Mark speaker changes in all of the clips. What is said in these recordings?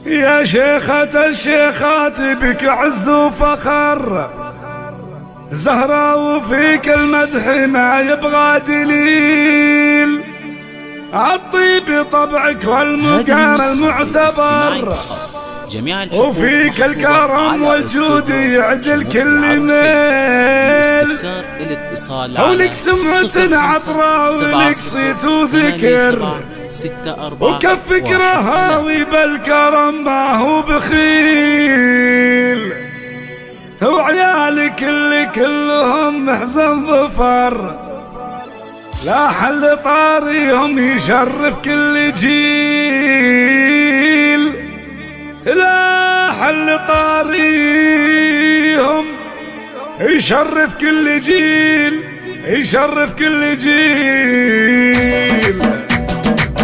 Speaker 1: يا شيخة الشيخات بك عز وفخر، زهرة وفيك المدح ما يبغى دليل، عالطيب طبعك والمقام المعتبر، وفيك الكرم والجود يعدل كل ميل، ولك سمعة عطرة ولك صيت وذكر، وكفك رهاوي بالكرم ما هو بخيل، وعيالك اللي كلهم محزن ظفر، لا حل طاريهم يشرف كل جيل، لا حل طاريهم يشرف كل جيل، يشرف كل جيل.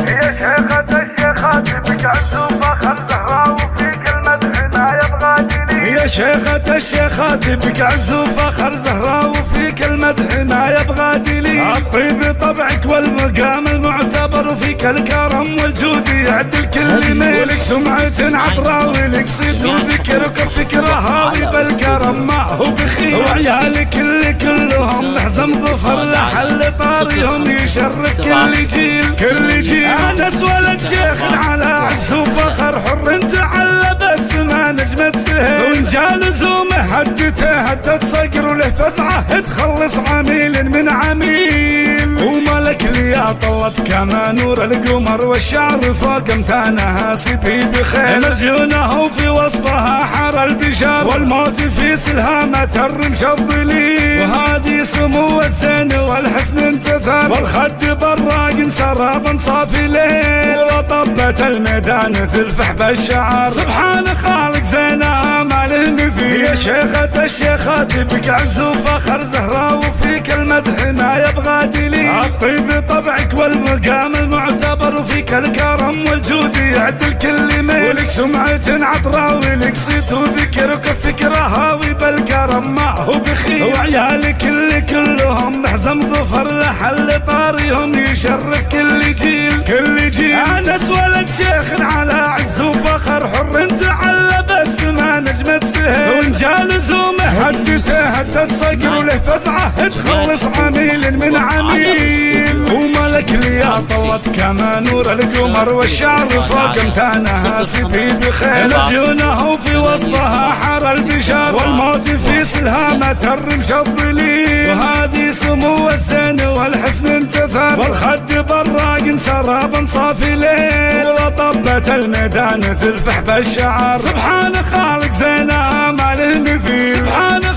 Speaker 2: يا شيخة الشيخات بك عز وفخر، زهراء وفيك المدح ما يبغى دليل.
Speaker 1: يا شيخة الشيخات بك عز وفخر، زهراء وفيك المدح ما يبغى دليل، الطيب طبعك والمقام المعتبر، وفيك الكرم والجود يعدل كل ميل، ولك سمعة عطرة ولك صيت وذكر، وكفك رهاوي بالكرم ما هو بخيل، وعيالك اللي كلهم محزن ظفر، لا حل طاريهم يشرف كل جيل، كل جيل. انس ولد شيخ على عز وفخر، حر تعلى بس ما نجمة سهل، وان جا لزومه هدته هدت صقر، وله فزعه تخلص عميل من عميل، وملك ليا طلت كما نور القمر، والشعر فوق امتانها سبي بخير، مزيونه في وصفها حر البشر، والموت في سلهامة الرمش الظليل، وهذه سمو الزين والحسن انتثر، والخد براق سراب صافي ليل، وطبة الميدان تلفح بالشعر، سبحان خالق زينها ما له مثيل. يا شيخة الشيخات بك عز وفخر، زهراء وفيك المدح ما يبغى دليل، الطيب طبعك والمقام المعتبر، وفيك الكرم والجود يعدل كل ميل، ولك سمعة عطرة ولك صيت وذكر، وكفك رهاوي بالكرم ما هو بخيل، وعيالك اللي كلهم محزن ظفر، لحل طاريهم يشرف كل جيل، كل جيل. انس ولد شيخ على عز وفخر، حر تعلى بس ما نجمة سهل، وان جا لزومه هدته هدت صقر، وله فزعه تخلص عميل من عميل، وملك ليا طلت كما نور القمر، والشعر فوق امتانها سبي بخير، مزيونه في وصفها حر البشر، والموت في سلهامة الرمش الظليل، وهذه سمو الزين والحسن انتثر، والخد براق سراب صافي ليل، وطبة الميدان تلفح بالشعر، سبحان خالق زينها ما له مثيل، سبحان